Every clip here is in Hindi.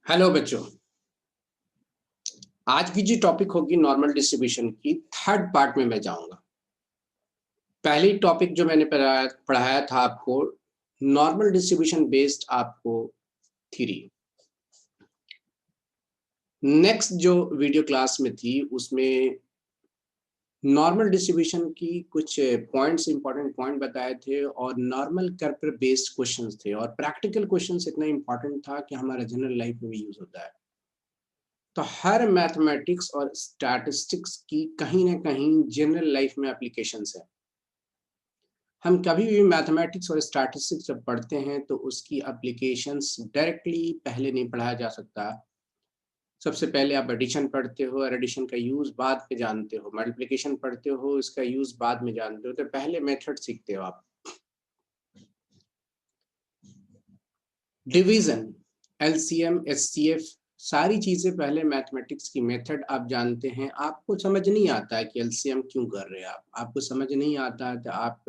हेलो बच्चों, आज की जो टॉपिक होगी नॉर्मल डिस्ट्रीब्यूशन की थर्ड पार्ट में मैं जाऊंगा। पहली टॉपिक जो मैंने पढ़ाया था आपको नॉर्मल डिस्ट्रीब्यूशन बेस्ड आपको थ्योरी। नेक्स्ट जो वीडियो क्लास में थी उसमें नॉर्मल डिस्ट्रीब्यूशन की कुछ पॉइंट्स, इंपॉर्टेंट पॉइंट बताए थे और नॉर्मल कर्व पर बेस्ड क्वेश्चंस थे और प्रैक्टिकल क्वेश्चंस इतना इंपॉर्टेंट था कि हमारा जनरल लाइफ में भी यूज होता है। तो हर मैथमेटिक्स और स्टैटिस्टिक्स की कहीं ना कहीं जनरल लाइफ में एप्लीकेशंस है। हम कभी भी मैथमेटिक्स और स्टैटिस्टिक्स जब पढ़ते हैं तो उसकी एप्लीकेशंस डायरेक्टली पहले नहीं पढ़ाया जा सकता। सबसे पहले आप एडिशन पढ़ते हो और एडिशन का यूज बाद में जानते हो, मल्टीप्लिकेशन पढ़ते हो इसका यूज बाद में जानते हो, तो पहले मेथड सीखते हो आप। डिवीजन, एलसीएम, एचसीएफ, सारी चीजें पहले मैथमेटिक्स की मेथड आप जानते हैं। आपको समझ नहीं आता है कि एलसीएम क्यों कर रहे हैं आपको समझ नहीं आता है तो आप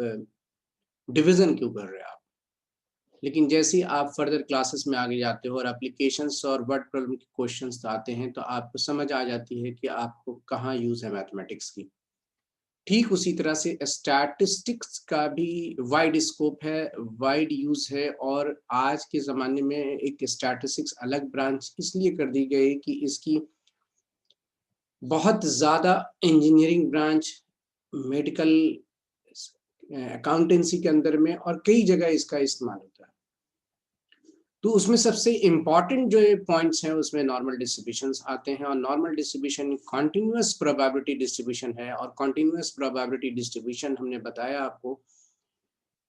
डिवीजन क्यों कर रहे हैं आप। लेकिन जैसे ही आप फर्दर क्लासेस में आगे जाते हो और एप्लीकेशंस और वर्ड प्रॉब्लम के क्वेश्चंस आते हैं तो आपको समझ आ जाती है कि आपको कहाँ यूज है मैथमेटिक्स की। ठीक उसी तरह से स्टैटिस्टिक्स का भी वाइड स्कोप है, वाइड यूज है और आज के ज़माने में एक स्टैटिस्टिक्स अलग ब्रांच इसलिए कर दी गई कि इसकी बहुत ज़्यादा इंजीनियरिंग ब्रांच, मेडिकल, अकाउंटेंसी के अंदर में और कई जगह इसका इस्तेमाल होता है। तो उसमें सबसे इम्पॉर्टेंट जो पॉइंट्स हैं उसमें नॉर्मल डिस्ट्रीब्यूशंस आते हैं और normal distribution continuous probability distribution है। और कॉन्टिन्यूअस प्रोबेबिलिटी डिस्ट्रीब्यूशन हमने बताया आपको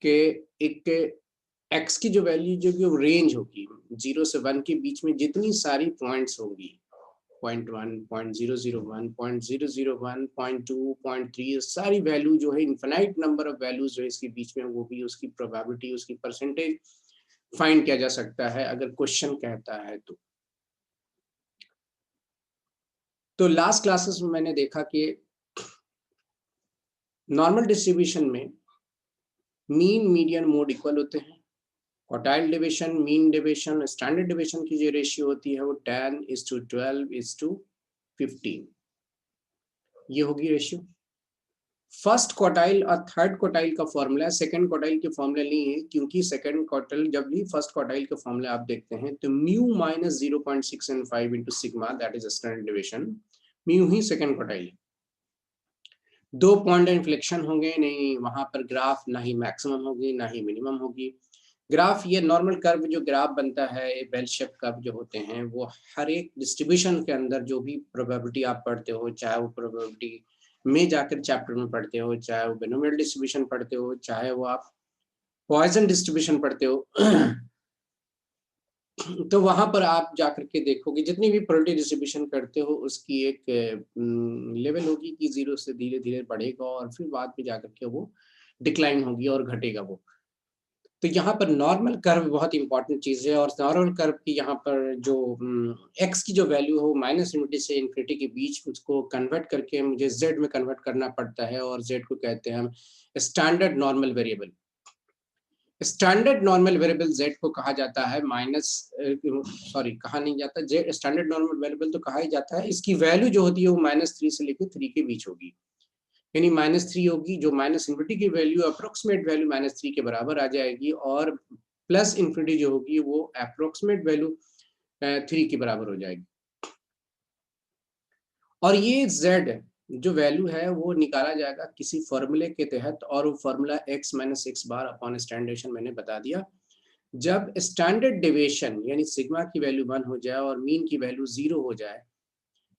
कि एक एक्स की जो वैल्यू जो कि रेंज होगी 0 से 1 के बीच में जितनी सारी पॉइंट्स होंगी, 0.1, 0.001, 0.001, 0.2, 0.3, सारी वैल्यू जो है इन्फिनाइट नंबर ऑफ वैल्यूज जो है इसके बीच में, वो भी उसकी प्रोबेबिलिटी, उसकी परसेंटेज फाइंड किया जा सकता है अगर क्वेश्चन कहता है तो लास्ट क्लासेस में मैंने देखा कि नॉर्मल डिस्ट्रीब्यूशन में मीन, मीडियन, मोड इक्वल होते हैं। Quartile division, mean division, standard division की जो रेशियो होती है वो 10:12:15, ये होगी रेशियो। फर्स्ट क्वार्टाइल और थर्ड क्वार्टाइल का फॉर्मूला, सेकंड क्वार्टाइल के फॉर्मूला नहीं है, क्योंकि सेकंड क्वार्टाइल जब भी फर्स्ट क्वार्टाइल के फॉर्मूला आप देखते हैं तो mu minus 0.675 into sigma, that is standard division, mu he second quartile. 2 point inflection होंगे, नहीं वहां पर ग्राफ ना ही मैक्सिमम होगी ना ही मिनिमम होगी। ग्राफ, ये नॉर्मल कर्व जो ग्राफ बनता है, बेल शेप कर्व जो होते हैं, वो हर एक डिस्ट्रीब्यूशन के अंदर जो भी प्रोबेबिलिटी आप पढ़ते हो, चाहे वो प्रोबेबिलिटी में जाकर चैप्टर में पढ़ते हो, चाहे वो बिनोमियल डिस्ट्रीब्यूशन पढ़ते हो, चाहे वो आप पॉइजन डिस्ट्रीब्यूशन पढ़ते हो तो वहां पर आप जाकर के देखोगे जितनी भी प्रोबेबिलिटी डिस्ट्रीब्यूशन करते हो उसकी एक लेवल होगी कि 0 से धीरे धीरे बढ़ेगा और फिर बाद में जाकर के वो डिक्लाइन होगी और घटेगा वो। तो यहाँ पर नॉर्मल कर्व बहुत इंपॉर्टेंट चीज है और नॉर्मल कर्व की यहाँ पर जो एक्स की जो वैल्यू हो माइनस इन्फिनिटी से इन्फिनिटी के बीच, उसको कन्वर्ट करके मुझे जेड में कन्वर्ट करना पड़ता है और जेड को कहते हैं हम standard normal variable. Standard normal variable Z को कहा जाता है कहा नहीं जाता, जेड स्टैंडर्ड नॉर्मल वेरिएबल तो कहा ही जाता है। इसकी वैल्यू जो होती है वो -3 से लेकर 3 के बीच होगी, यानी -3 होगी, जो माइनस इन्फिनिटी की वैल्यू अप्रोक्सीमेट वैल्यू -3 के बराबर आ जाएगी और प्लस इन्फिनिटी जो होगी वो अप्रोक्सीमेट वैल्यू 3 के बराबर हो जाएगी। और ये z जो वैल्यू है वो निकाला जाएगा किसी फॉर्मूले के तहत और वो formula x minus x bar upon standard deviation मैंने बता दिया। जब स्टैंडर्ड डेविएशन यानी सिग्मा की वैल्यू 1 हो जाए और मीन की वैल्यू 0 हो जाए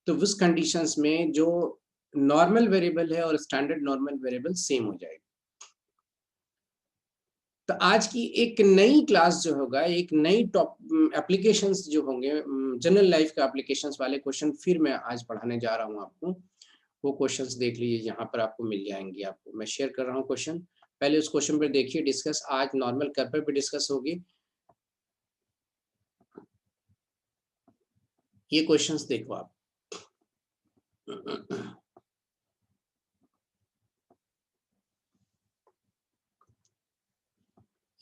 तो उस कंडीशंस में जो नॉर्मल वेरिएबल है और स्टैंडर्ड नॉर्मल वेरिएबल सेम हो जाएगी। तो आज की एक नई क्लास जो होगा, एक नई टॉप एप्लीकेशंस जो होंगे, जनरल लाइफ के एप्लीकेशंस वाले क्वेश्चन फिर मैं आज पढ़ाने जा रहा हूं आपको। वो क्वेश्चंस देख लीजिए, यहाँ पर आपको मिल जाएंगे। आपको मैं शेयर कर रहा हूँ क्वेश्चन, पहले उस क्वेश्चन पर देखिए। डिस्कस आज नॉर्मल कर्व पे भी डिस्कस होगी। ये क्वेश्चंस देखो आप।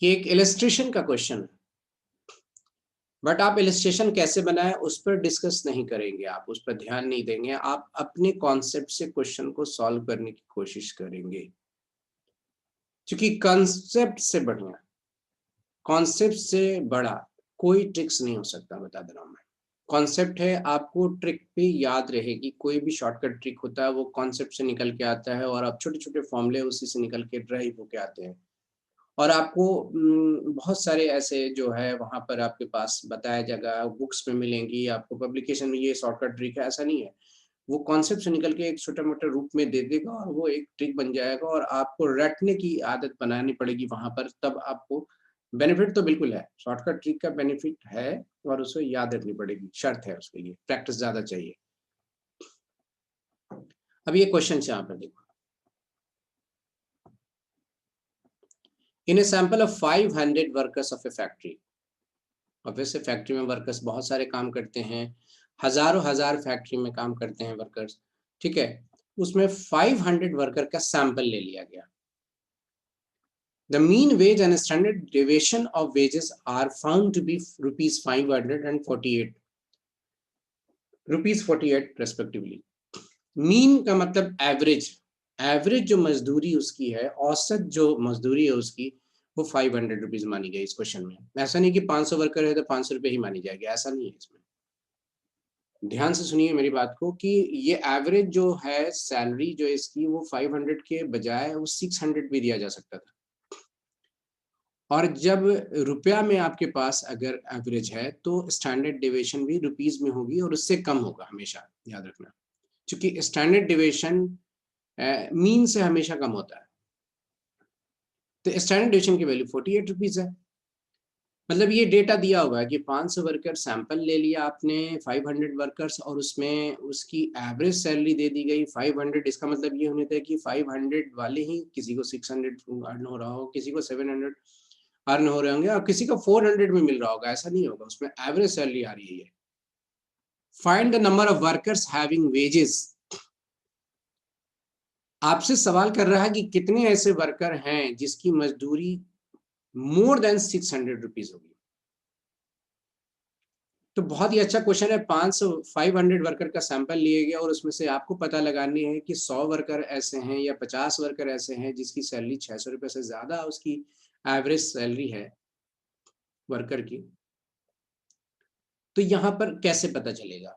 ये एक इलस्ट्रेशन का क्वेश्चन है। बट आप इलस्ट्रेशन कैसे बनाए उस पर डिस्कस नहीं करेंगे, आप उस पर ध्यान नहीं देंगे, आप अपने कॉन्सेप्ट से क्वेश्चन को सॉल्व करने की कोशिश करेंगे, क्योंकि कॉन्सेप्ट से बढ़िया, कॉन्सेप्ट से बड़ा कोई ट्रिक्स नहीं हो सकता, बता दे रहा हूं मैं। कॉन्सेप्ट है, आपको ट्रिक भी याद रहेगी, कोई भी शॉर्टकट ट्रिक होता है वो कॉन्सेप्ट से निकल के आता है, और आप छोटे छोटे फॉर्मूले उसी से निकल के ड्राइव होके आते हैं। और आपको बहुत सारे ऐसे जो है वहाँ पर आपके पास बताया जाएगा, बुक्स में मिलेंगी आपको, पब्लिकेशन में ये शॉर्टकट ट्रिक है, ऐसा नहीं है। वो कॉन्सेप्ट से निकल के एक छोटा-मोटा रूप में दे देगा और वो एक ट्रिक बन जाएगा, और आपको रटने की आदत बनानी पड़ेगी वहाँ पर, तब आपको बेनिफिट तो बिल्कुल है। शॉर्टकट ट्रिक का बेनिफिट है और उसे याद रखनी पड़ेगी, शर्त है उसके लिए, प्रैक्टिस ज़्यादा चाहिए। अब ये क्वेश्चन यहाँ पर देखो। In a sample of 500 workers of a factory, और वैसे फैक्ट्री में वर्कर्स बहुत सारे काम करते हैं, हजारों हजार फैक्ट्री में काम करते हैं वर्कर्स, ठीक है। उसमें 500 वर्कर का सैंपल ले लिया गया। The mean wage and standard deviation of wages are found to be rupees 500 and 48 rupees 48 respectively. Mean का मतलब एवरेज, एवरेज जो मजदूरी उसकी है, औसत जो मजदूरी है उसकी, वो 500 रुपीज मानी गई इस क्वेश्चन में। ऐसा नहीं कि 500 वर्कर है तो 500 रुपए ही मानी जाएगी, ऐसा नहीं है इसमें। ध्यान से सुनिए मेरी बात को, कि ये एवरेज जो है सैलरी जो इसकी, वो 500 के बजाय वो 600 भी दिया जा सकता था। और जब रुपया में आपके पास अगर एवरेज है तो स्टैंडर्ड डेविएशन भी रुपीज में होगी और उससे कम होगा, हमेशा याद रखना, क्योंकि स्टैंडर्ड डेविएशन मीन से हमेशा कम होता है। तो स्टैंडर्ड डेविएशन की वैल्यू 48 रुपीज है। मतलब ये डेटा दिया हुआ है कि 500 वर्कर सैंपल ले लिया आपने, 500 वर्कर्स, और उसमें उसकी एवरेज सैलरी दे दी गई 500। इसका मतलब ये होने था कि 500 वाले ही, किसी को 600 अर्न हो रहा हो, किसी को 700 अर्न हो रहे होंगे, और किसी को 400 में मिल रहा होगा, ऐसा नहीं होगा, उसमें एवरेज सैलरी आ रही है। Find the number of workers having wages. आपसे सवाल कर रहा है कि कितने ऐसे वर्कर हैं जिसकी मजदूरी मोर देन 600 रुपीज होगी। तो बहुत ही अच्छा क्वेश्चन है। 500 वर्कर का सैंपल लिए गया और उसमें से आपको पता लगानी है कि 100 वर्कर ऐसे हैं या 50 वर्कर ऐसे हैं जिसकी सैलरी 600 रुपए से ज्यादा उसकी एवरेज सैलरी है वर्कर की। तो यहाँ पर कैसे पता चलेगा?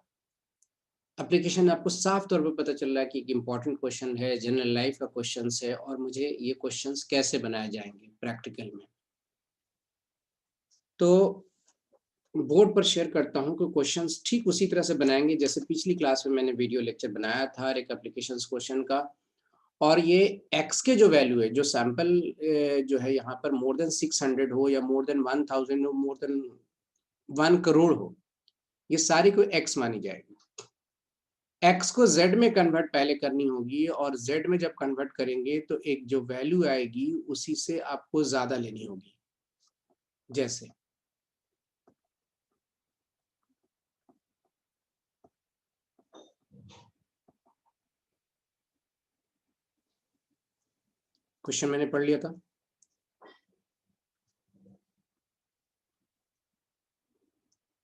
एप्लीकेशन आपको साफ तौर पर पता चल रहा है कि एक इम्पॉर्टेंट क्वेश्चन है, जनरल लाइफ का क्वेश्चन है, और मुझे ये क्वेश्चंस कैसे बनाए जाएंगे प्रैक्टिकल में। तो बोर्ड पर शेयर करता हूं कि क्वेश्चंस ठीक उसी तरह से बनाएंगे जैसे पिछली क्लास में मैंने वीडियो लेक्चर बनाया था एक एप्लीकेशन क्वेश्चन का। और ये एक्स के जो वैल्यू है, जो सैंपल जो है यहाँ पर मोर देन 600 हो या मोर देन 1000 हो, मोर देन 1 करोड़ हो, ये सारी को एक्स मानी जाएगी। एक्स को जेड में कन्वर्ट पहले करनी होगी, और जेड में जब कन्वर्ट करेंगे तो एक जो वैल्यू आएगी उसी से आपको ज्यादा लेनी होगी। जैसे क्वेश्चन मैंने पढ़ लिया था,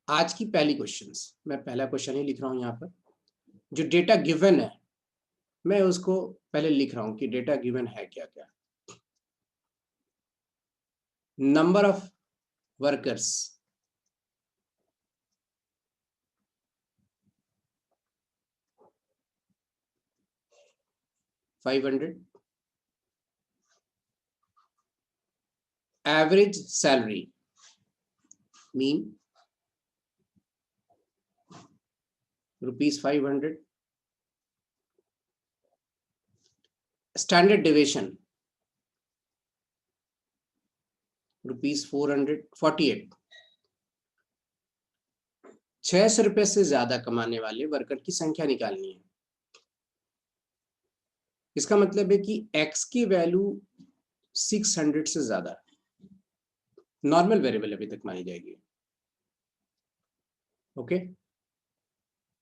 आज की पहली क्वेश्चंस, मैं पहला क्वेश्चन ही लिख रहा हूं यहाँ पर। जो डेटा गिवन है मैं उसको पहले लिख रहा हूं कि डेटा गिवन है क्या क्या। Number of workers 500, average salary mean ₹500, standard deviation ₹448। 600 रुपए से ज्यादा कमाने वाले वर्कर की संख्या निकालनी है। इसका मतलब है कि एक्स की वैल्यू 600 से ज्यादा नॉर्मल वेरिएबल अभी तक मानी जाएगी। ओके,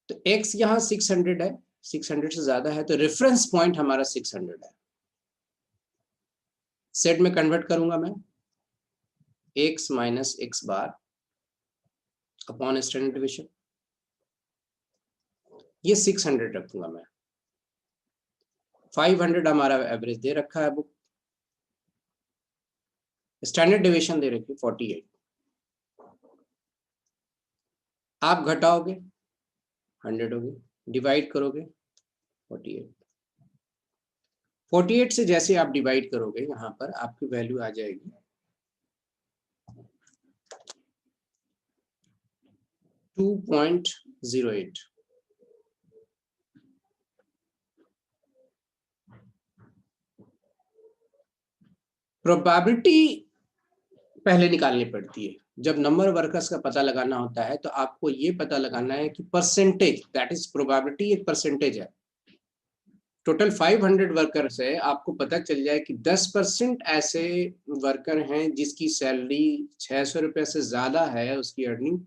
तो एक्स यहाँ 600 है, 600 से ज्यादा है, तो रेफरेंस पॉइंट हमारा 600 है। सेट में कन्वर्ट करूंगा मैं, x minus x bar upon standard division, ये 600 रखूंगा मैं। 500 हमारा एवरेज दे रखा है बुक, स्टैंडर्ड डिविजन दे रखी 48। आप घटाओगे 100 होगी, डिवाइड करोगे 48। 48 से जैसे आप डिवाइड करोगे यहाँ पर आपकी वैल्यू आ जाएगी 2.08। प्रोबेबिलिटी पहले निकालनी पड़ती है। जब नंबर वर्कर्स का पता लगाना होता है तो आपको ये पता लगाना है कि परसेंटेज, दैट इज प्रोबेबिलिटी एक परसेंटेज है। टोटल 500 वर्कर्स है, आपको पता चल जाए कि 10% ऐसे वर्कर हैं जिसकी सैलरी 600 रुपये से ज्यादा है उसकी अर्निंग,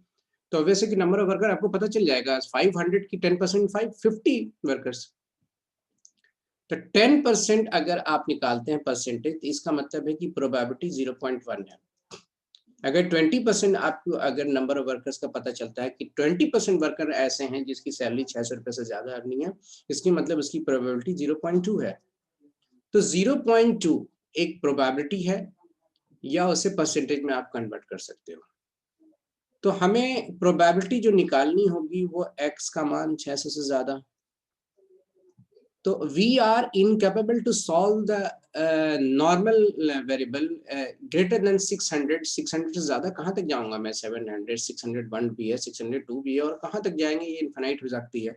तो वैसे कि नंबर ऑफ वर्कर आपको पता चल जाएगा 500 की 10% 550 वर्कर्स। तो 10% अगर आप निकालते हैं परसेंटेज, तो इसका मतलब है कि प्रोबेबिलिटी 0.1 है। अगर 20% आपको अगर नंबर ऑफ वर्कर्स का पता चलता है कि 20% वर्कर ऐसे हैं जिसकी सैलरी 600 रुपये से ज्यादा अर्निंग है, इसकी मतलब उसकी प्रोबेबिलिटी 0.2 है। तो 0.2 एक प्रोबेबिलिटी है या उसे परसेंटेज में आप कन्वर्ट कर सकते हो। तो हमें प्रोबेबिलिटी जो निकालनी होगी वो x का मान 600 से ज्यादा, तो we are incapable to solve the normal variable greater than 600। 600 से ज्यादा कहाँ तक जाऊंगा मैं? 700, 601 भी है, 602 भी है, और कहाँ तक जाएंगे? ये इनफाइनाइट हो सकती है।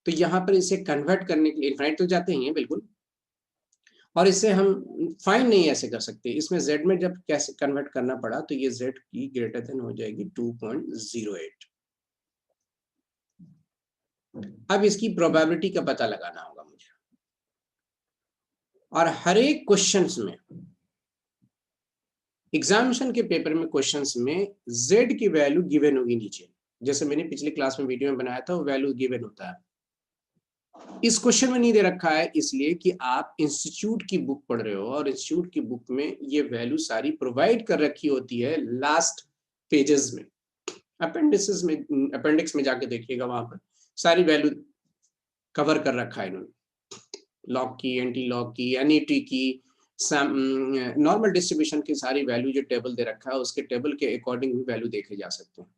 तो यहाँ पर इसे कन्वर्ट करने के लिए इनफाइनाइट तो जाते ही हैं बिल्कुल, और इसे हम फाइन नहीं ऐसे कर सकते। इसमें z में जब कैसे कन्वर्ट करना पड़ा तो ये z की ग्रेटर देन हो जाएगी 2.08। अब इसकी प्रोबेबिलिटी का पता लगाना होगा मुझे, और हर एक क्वेश्चंस में, एग्जामिनेशन के पेपर में क्वेश्चंस में z की वैल्यू गिवन होगी नीचे, जैसे मैंने पिछले क्लास में वीडियो में बनाया था, वो वैल्यू गिवन होता है। इस क्वेश्चन में नहीं दे रखा है इसलिए कि आप इंस्टीट्यूट की बुक पढ़ रहे हो, और इंस्टीट्यूट की बुक में ये वैल्यू सारी प्रोवाइड कर रखी होती है लास्ट पेजेस में। अपेंडिक्स में, अपेंडिक्स में जाके देखिएगा, वहां पर सारी वैल्यू कवर कर रखा है इन्होंने, लॉग की, एंटी लॉग की, एनईटी की, नॉर्मल डिस्ट्रीब्यूशन की सारी वैल्यू जो टेबल दे रखा है उसके टेबल के अकॉर्डिंग भी वैल्यू देखे जा सकते हैं।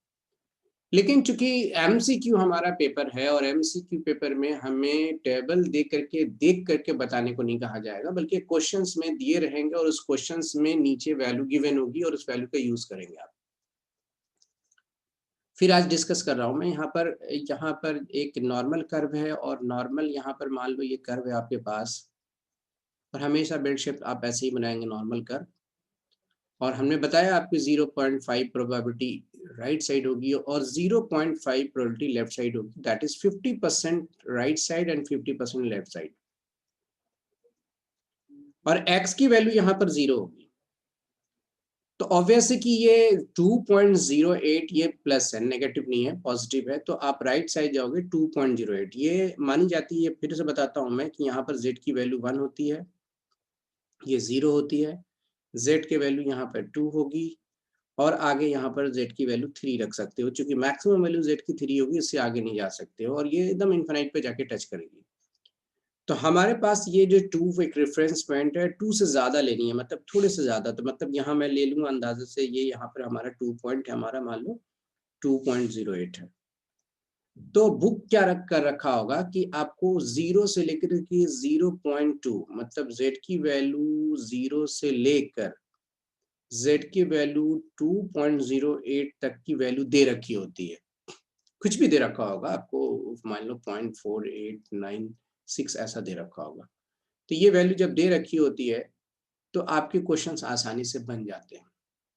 लेकिन चूंकि एमसीक्यू हमारा पेपर है, और एमसीक्यू पेपर में हमें टेबल देख करके बताने को नहीं कहा जाएगा, बल्कि क्वेश्चंस में दिए रहेंगे और उस क्वेश्चंस में नीचे वैल्यू गिवन होगी और उस वैल्यू का यूज करेंगे आप। फिर आज डिस्कस कर रहा हूं मैं यहाँ पर एक नॉर्मल कर्व है, और नॉर्मल यहाँ पर मान लो ये कर्व है आपके पास, और हमेशा बेल शेप आप ऐसे ही बनाएंगे नॉर्मल कर्व, और हमने बताया आपकी 0.5 प्रोबेबिलिटी राइट साइड होगी और 0.5 प्रोबेबिलिटी लेफ्ट साइड होगी, that is 50% right side and 50% left side, और x की वैल्यू यहाँ पर 0 होगी। तो ऑब्वियस है कि ये 2.08 ये प्लस है, नेगेटिव नहीं है, पॉजिटिव है, तो आप राइट साइड जाओगे 2.08। ये मानी जाती है, फिर से बताता हूं मैं, कि यहाँ पर z की वैल्यू 1 होती है, ये 0 होती है, z की वैल्यू यहाँ पर 2 होगी, और आगे यहाँ पर z की वैल्यू 3 रख सकते हो, क्योंकि मैक्सिमम वैल्यू z की 3 होगी, इससे आगे नहीं जा सकते हो, और ये एकदम इनफाइनाइट पे जाके टच करेगी। तो हमारे पास ये जो 2 एक रेफरेंस पॉइंट है, 2 से ज्यादा लेनी है, मतलब थोड़े से ज्यादा, तो मतलब यहाँ मैं ले लूंगा अंदाजे से, ये यहाँ पर हमारा 2 पॉइंट है, हमारा मान लो 2.08 है। तो बुक क्या कर रखा होगा कि आपको 0 से लेकर के 0.2, मतलब z की वैल्यू 0 से लेकर z की वैल्यू 2.08 तक की वैल्यू दे रखी होती है। कुछ भी दे रखा होगा आपको, मान लो 0.4896 ऐसा दे रखा होगा। तो ये वैल्यू जब दे रखी होती है तो आपके क्वेश्चंस आसानी से बन जाते हैं,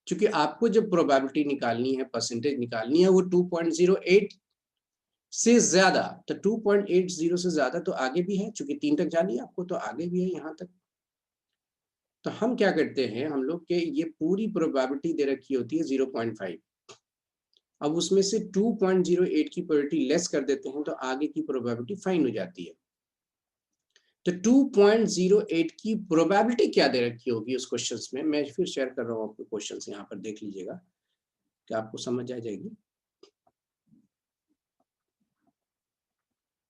क्योंकि आपको जब प्रोबेबिलिटी निकालनी है, परसेंटेज निकालनी है, वो 2.08 से ज्यादा, तो 2.80 से ज्यादा तो आगे भी है, चूंकि 3 तक जानी है आपको, तो आगे भी है यहाँ तक। तो हम क्या करते हैं, हम लोग के ये पूरी प्रोबेबिलिटी दे रखी होती है 0.5, अब उसमें से 2.08 की प्रोबेबिलिटी लेस कर देते हैं तो आगे की प्रोबेबिलिटी फाइन हो जाती है। तो 2.08 की प्रोबेबिलिटी क्या दे रखी होगी उस क्वेश्चंस में, मैं फिर शेयर कर रहा हूँ आपको क्वेश्चंस, यहाँ पर देख लीजिएगा कि आपको समझ आ जाएगी।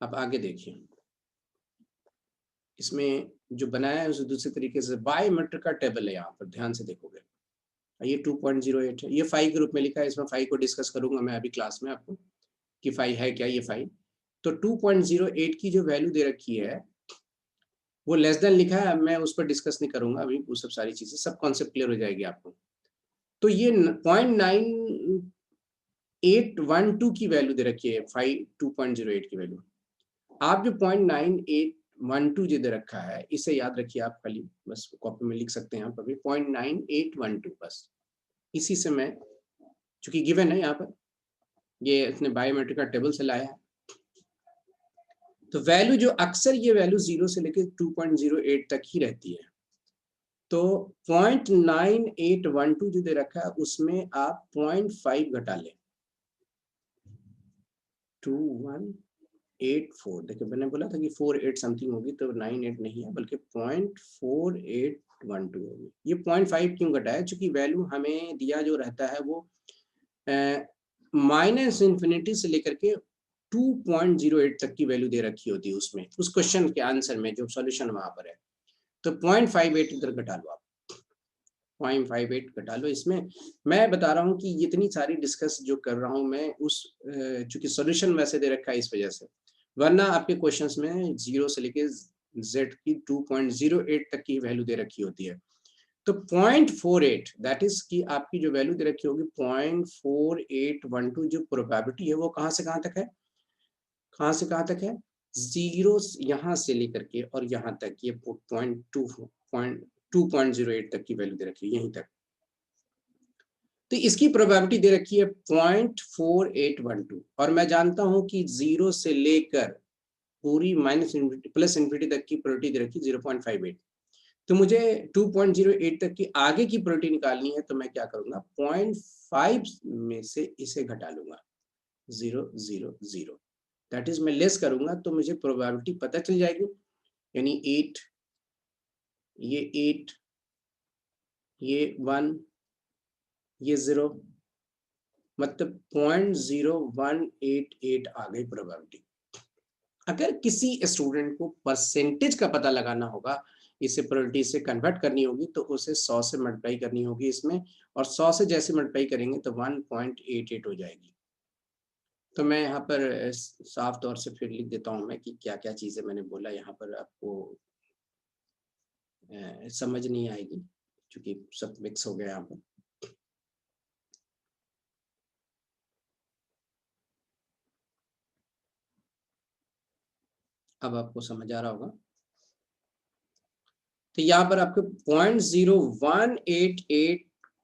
अब आगे देखिए, इसमें जो बनाया है उसे दूसरे तरीके से बायोमेट्रिक का टेबल है, यहाँ पर ध्यान से देखोगे ये 2.08 है, ये 5 के रूप में लिखा है, इसमें 5 को डिस्कस करूंगा मैं अभी क्लास में आपको कि 5 है क्या ये 5। तो 2.08 की जो वैल्यू दे रखी है वो लेस देन लिखा है, मैं उस पर डिस्कस नहीं करूंगा अभी, वो सब सारी चीजें सब कॉन्सेप्ट क्लियर हो जाएगी आपको। तो ये 0.9812 की वैल्यू दे रखी है 2.08 की वैल्यू। आप जो 0.9812 जो दे रखा है इसे याद रखिए आप, खाली बस कॉपी में लिख सकते हैं आप अभी 0.9812 बस। इसी से मैं, चूंकि गिवन है यहाँ पर, ये इसने बायोमेट्रिक का टेबल से लाया है, तो वैल्यू जो अक्सर ये वैल्यू 0 से लेकर 2.08 तक ही रहती है। तो 0.9812 जो दे रखा है उसमें आप 0.5 घटा लें, 2184। देखिए मैंने बोला था कि 48 समथिंग होगी, तो 98 नहीं है बल्कि 0.4812 होगी। ये 0.5 क्यों घटाया? क्योंकि वैल्यू हमें दिया जो रहता है वो माइनस इन्फिनिटी से लेकर के 2.08 तक की वैल्यू दे रखी होती है उसमें, उस क्वेश्चन के आंसर में जो सॉल्यूशन वहां पर है। तो 0.58 इधर घटा लो आप, 0.58 घटा लो इसमें। मैं बता रहा हूँ कि इतनी सारी डिस्कस जो कर रहा हूँ मैं उस चूंकि सॉल्यूशन वैसे दे रखा है इस वजह से, वरना आपके क्वेश्चंस में 0 से लेके z की 2.08 तक की वैल्यू दे रखी होती है। तो 0.48 दैट इज कि आपकी जो वैल्यू दे रखी होगी 0.4812 जो प्रोबेबिलिटी है वो कहाँ से कहाँ तक है, कहाँ से कहाँ तक है, 0 यहाँ से लेकर के और यहाँ तक, ये 2.08 तक की वैल्यू दे रखी है यहीं तक। तो इसकी प्रोबेबिलिटी दे रखी है 0.4812 और मैं जानता हूं कि 0 से लेकर पूरी माइनस इन्फिनिटी प्लस इन्फिनिटी तक की प्रोबेबिलिटी दे रखी है 0.58। तो मुझे 2.08 तक की आगे की प्रोबेबिलिटी निकालनी है, तो मैं क्या करूंगा 0.5 में से इसे घटा लूंगा 0.000, दैट इज मैं लेस करूंगा तो मुझे प्रोबेबिलिटी पता चल जाएगी, यानी 8, ये 8, ये 1, ये 0, मतलब 0.0188 आ गई प्रोबेबिलिटी। अगर किसी स्टूडेंट को परसेंटेज का पता लगाना होगा, इसे प्रोबेबिलिटी से कन्वर्ट करनी होगी, तो उसे 100 से मल्टीप्लाई करनी होगी इसमें, और 100 से जैसे मल्टीप्लाई करेंगे तो 1.88 हो जाएगी। तो मैं यहाँ पर साफ तौर से फिर लिख देता हूँ मैं कि क्या क्या चीजें मैंने बोला, यहाँ पर आपको समझ नहीं आएगी क्योंकि सब मिक्स हो गया यहाँ पर। अब आपको समझ आ रहा होगा। तो यहाँ पर आपको 0.0188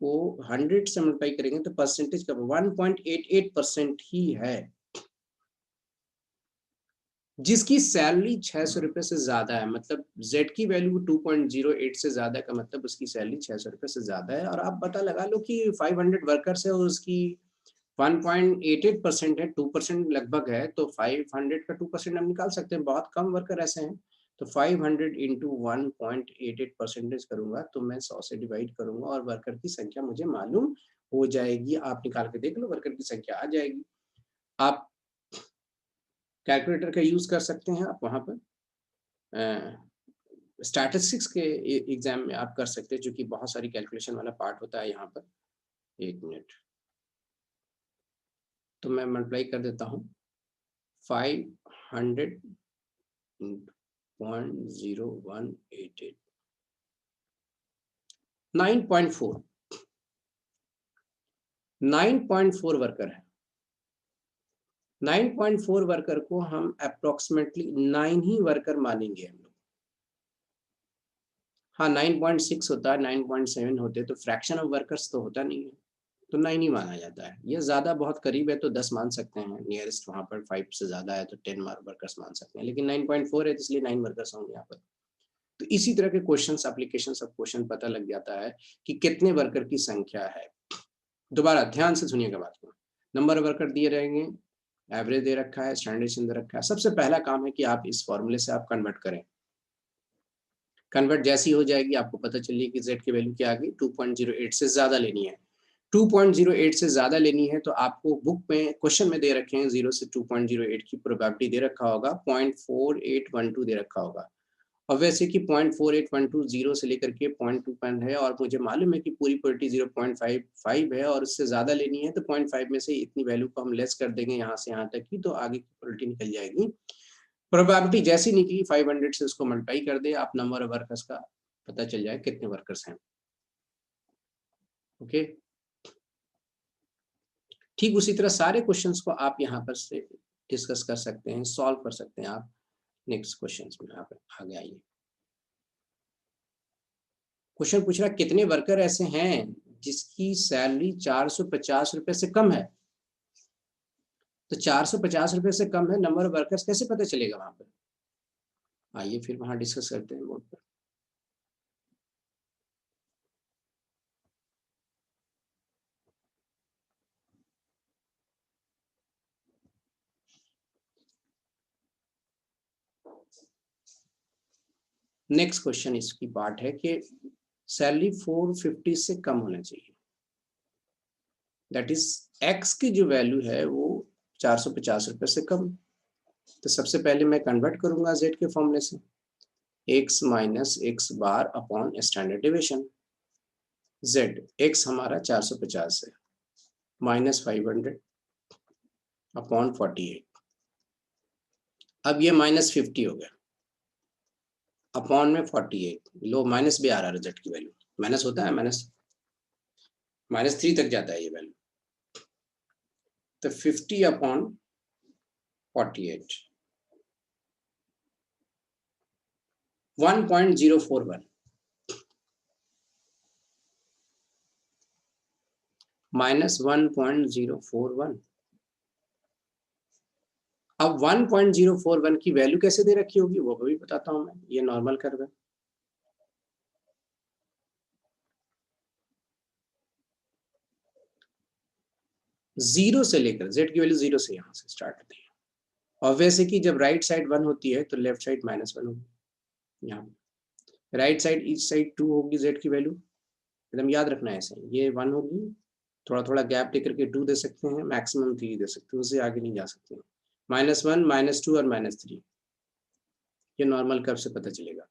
को 100 से मल्टीप्लाई करेंगे तो परसेंटेज का 1.88% ही है, जिसकी सैलरी 600 रुपए से ज्यादा है। मतलब Z की वैल्यू 2.08 से ज्यादा का मतलब उसकी सैलरी 600 रुपए से ज्यादा है। और आप पता लगा लो कि 500 वर्कर्स है और उसकी 1.88% है, 2% लगभग है, तो 500 का 2% हम निकाल सकते हैं, बहुत कम वर्कर ऐसे हैं। तो 500 इंटू 1.88% करूंगा तो मैं 100 से डिवाइड करूंगा और वर्कर की संख्या मुझे मालूम हो जाएगी। आप निकाल के देख लो, वर्कर की संख्या आ जाएगी। आप कैलकुलेटर का यूज कर सकते हैं, आप वहां पर स्टैटिस्टिक्स के एग्जाम में आप कर सकते हैं, जो कि बहुत सारी कैलकुलेशन वाला पार्ट होता है यहाँ पर। 1 मिनट, तो मैं मल्टीप्लाई कर देता हूँ 500 0.0188 9.4 9.4 वर्कर है। 9.4 वर्कर को हम अप्रोक्सीमेटली 9 ही वर्कर मानेंगे हम लोग। हाँ 9.6 होता है, 9.7 होते तो फ्रैक्शन ऑफ वर्कर्स तो होता नहीं है, तो 9 ही माना जाता है। ये ज्यादा बहुत करीब है तो 10 मान सकते हैं, नियरेस्ट वहां पर 5 से ज्यादा है तो 10 वर्कर्स मान सकते हैं, लेकिन 9.4 है तो इसलिए 9 वर्कर्स होंगे यहाँ पर। तो इसी तरह के क्वेश्चंस, एप्लीकेशन सब क्वेश्चन पता लग जाता है कि कितने वर्कर की संख्या है। दोबारा ध्यान से सुनिएगा बात को, नंबर वर्कर दिए रहेंगे, एवरेज दे रखा है, स्टैंडर्ड दे रखा है। सबसे पहला काम है कि आप इस फॉर्मूले से आप कन्वर्ट करें। कन्वर्ट जैसी हो जाएगी आपको पता चलिए कि z की वैल्यू क्या आ गई, 2.08 से ज्यादा लेनी है। 2.08 से ज्यादा लेनी है तो आपको बुक में क्वेश्चन में दे रखे हैं 0 से 2.08 की प्रोबेबिलिटी दे रखा होगा, 0.4812 दे रखा होगा। और वैसे कि 0.4812 0 से लेकर के 0.2 है और मुझे मालूम है कि पूरी प्रोबेबिलिटी 0.55 है और उससे ज्यादा लेनी है तो 0.5 में से इतनी वैल्यू को हम लेस कर देंगे यहाँ से यहाँ तक की, तो आगे की प्रोबेबिलिटी निकल जाएगी। प्रोबेबिलिटी जैसी निकली 500 से उसको मल्टीप्लाई कर दे, आप नंबर ऑफ वर्कर्स का पता चल जाए कितने वर्कर्स हैं। ओके, ठीक उसी तरह सारे क्वेश्चंस को आप यहाँ पर से डिस्कस कर सकते हैं, सॉल्व कर सकते हैं आप नेक्स्ट क्वेश्चंस में। आप आगे आइए। क्वेश्चन पूछ रहा कितने वर्कर ऐसे हैं जिसकी सैलरी 450 रुपए से कम है। तो 450 रुपए से कम है, नंबर ऑफ वर्कर्स कैसे पता चलेगा वहां पर? आइए फिर वहां डिस्कस करते हैं बोर्ड पर। नेक्स्ट क्वेश्चन इसकी पार्ट है कि सैलरी 450 से कम होना चाहिए, दैट इज एक्स की जो वैल्यू है वो 450 रुपए से कम। तो सबसे पहले मैं कन्वर्ट करूंगा जेड के फॉर्मूले से, x minus x bar upon standard deviation. Z x हमारा 450 है माइनस 500 अपॉन 48। अब ये माइनस 50 हो गया अपॉन में 48, लो माइनस भी आ रहा है जेड की वैल्यू, माइनस होता है, माइनस 3 तक जाता है ये वैल्यू। तो 50 अपॉन 48 1.041 माइनस 1.041। अब 1.041 की वैल्यू कैसे दे रखी होगी वो भी बताता हूं मैं। ये नॉर्मल कर्व है, जीरो से लेकर जेड की वैल्यू 0 से यहां से स्टार्ट होती है। और वैसे कि जब राइट साइड 1 होती है तो लेफ्ट साइड -1 होगी। यहाँ राइट साइड ईच साइड 2 होगी जेड की वैल्यू, एकदम याद रखना है ऐसे। ये 1 होगी, थोड़ा थोड़ा गैप लेकर के 2 दे सकते हैं, मैक्सिमम 3 दे सकते हैं, उससे आगे नहीं जा सकते हैं। -1 -2 और -3, ये नॉर्मल कर्व से पता चलेगा।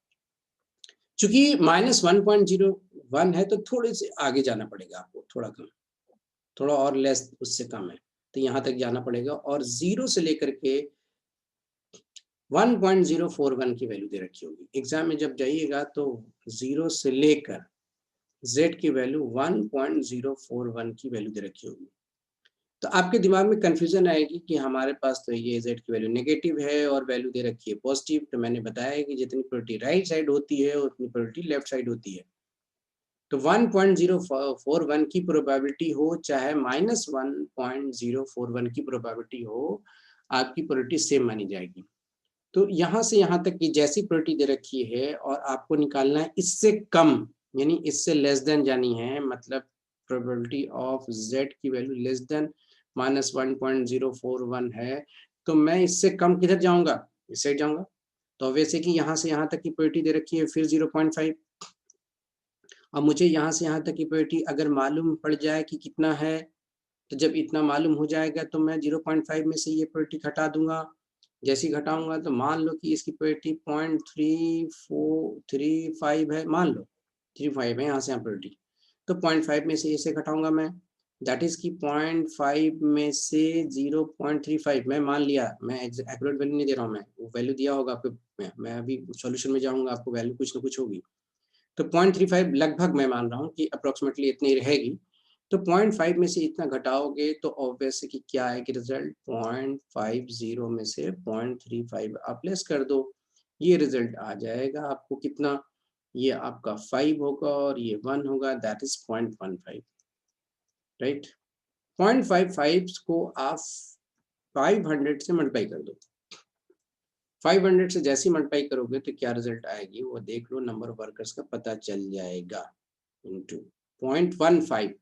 चूंकि -1.01 है तो थोड़े से आगे जाना पड़ेगा आपको, थोड़ा कम, थोड़ा और लेस उससे कम है तो यहाँ तक जाना पड़ेगा। और 0 से लेकर के 1.041 की वैल्यू दे रखी होगी। एग्जाम में जब जाइएगा तो 0 से लेकर z की वैल्यू 1.041 की वैल्यू दे रखी होगी। तो आपके दिमाग में कंफ्यूजन आएगी कि हमारे पास तो ये z की वैल्यू नेगेटिव है और वैल्यू दे रखी है पॉजिटिव। तो मैंने बताया कि जितनी प्रोबेबिलिटी राइट साइड होती है उतनी प्रोबेबिलिटी लेफ्ट साइड होती है। तो 1.041 की प्रोबेबिलिटी हो चाहे -1.041 की प्रोबेबिलिटी हो, आपकी प्रोबेबिलिटी सेम मानी जाएगी। तो यहाँ से यहाँ तक की जैसी प्रोबेबिलिटी दे रखी है और आपको निकालना है इससे कम, यानी इससे लेस देन जानी है, मतलब प्रोबेबिलिटी ऑफ z की वैल्यू लेस देन -1.041 है। तो मैं इससे कम किधर जाऊंगा, इस साइड जाऊंगा। तो वैसे कि यहाँ से यहाँ तक की प्रोबेबिलिटी दे रखी है, फिर 0.5। और मुझे यहाँ से यहाँ तक की प्रोबेबिलिटी अगर मालूम पड़ जाए कि कितना है, तो जब इतना मालूम हो जाएगा तो मैं 0.5 में से ये प्रोबेबिलिटी घटा दूंगा। जैसे ही घटाऊंगा तो मान लो कि इसकी प्रोबेबिलिटी 0.3435 है, मान लो 35 है यहाँ से यहाँ प्रोबेबिलिटी, तो 0.5 में से इसे घटाऊंगा मैं, दैट इज की 0.5 में से 0.35 मैं मान लिया, मैं एक्यूरेट वैल्यू नहीं दे रहा हूँ, मैं वो वैल्यू दिया होगा आपको। मैं अभी सॉल्यूशन में जाऊंगा, आपको वैल्यू कुछ ना कुछ होगी। तो 0.35 लगभग मैं मान रहा हूँ कि अप्रोक्सीमेटली इतनी रहेगी। तो 0.5 में से इतना घटाओगे तो ऑब्वियस है कि क्या है कि रिजल्ट 0.50 में से 0.35 आप लेस कर दो, ये रिजल्ट आ जाएगा आपको कितना, ये आपका 5 होगा और ये 1 होगा, दैट इज 0.15, राइट। 0.55 को आप 500 से मल्टीप्लाई कर दो। 500 से जैसे मल्टीप्लाई करोगे तो क्या रिजल्ट आएगी वो देख लो, नंबर ऑफ वर्कर्स का पता चल जाएगा। इनटू 0.15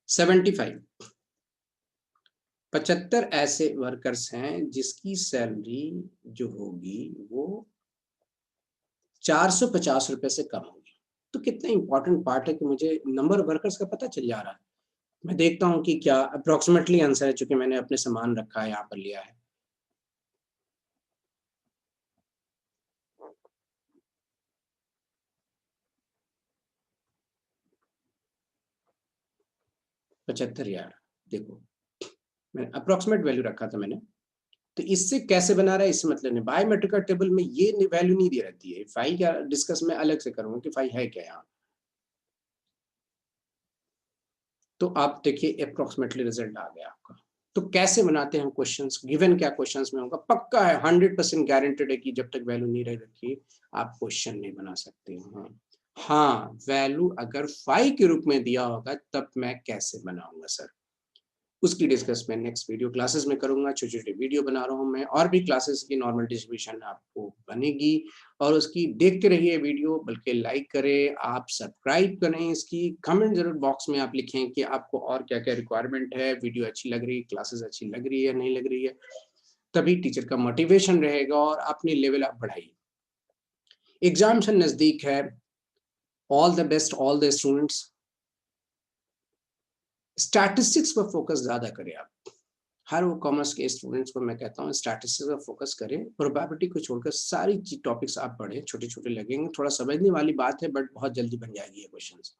75, 75 ऐसे वर्कर्स हैं जिसकी सैलरी जो होगी वो 450 रुपए से कम होगी। तो कितना इंपॉर्टेंट पार्ट है कि मुझे नंबर ऑफ वर्कर्स का पता चल जा रहा है। मैं देखता हूँ कि क्या अप्रोक्सीमेटली आंसर है, चूँकि मैंने अपने सामान रखा है, यहाँ पर लिया है। $75 यार, देखो, मैंने अप्रोक्सीमेट वैल्यू रखा था मैंने। तो इससे कैसे बना रहा है, इससे मतलब नहीं। बायोमेट्रिक टेबल में ये वैल्यू नहीं दी रहती है। फाई का डिस्कस मैं अलग से करूँगा कि फाई है क्या यहाँ। तो आप देखिए अप्रोक्सीमेटली रिजल्ट आ गया आपका। तो कैसे बनाते हैं क्वेश्चंस, गिवन क्या क्वेश्चंस में होगा, पक्का है 100% गारंटेड है कि जब तक वैल्यू नहीं रह रखी आप क्वेश्चन नहीं बना सकते हो। हाँ, हाँ, वैल्यू अगर फाई के रूप में दिया होगा तब मैं कैसे बनाऊंगा सर, उसकी डिस्कस मैं नेक्स्ट वीडियो क्लासेस में करूंगा। छोटे-छोटे वीडियो बना रहा हूँ मैं, और भी क्लासेस की नॉर्मल डिस्ट्रीब्यूशन आपको बनेगी, और उसकी देखते रहिए वीडियो, बल्कि लाइक करें, आप सब्सक्राइब करें, इसकी कमेंट ज़रूर बॉक्स में आप लिखें कि आपको और क्या-क्या रिक्वायरमेंट है, वीडियो अच्छी लग रही है, क्लासेस अच्छी लग रही है, नहीं लग रही है। तभी टीचर का मोटिवेशन रहेगा और अपनी लेवल आप बढ़ाइए। एग्ज़ामिनेशन नज़दीक है, all the best all the students. Statistics पर फोकस ज़्यादा करें आप। हर वो कॉमर्स के स्टूडेंट्स को मैं कहता हूँ स्टैटिस्टिक्स पर फोकस करें, प्रोबेबिलिटी को छोड़कर सारी टॉपिक्स आप पढ़ें, छोटे-छोटे लगेंगे, थोड़ा समझने वाली बात है बट बहुत जल्दी बन जाएगी ये क्वेश्चंस।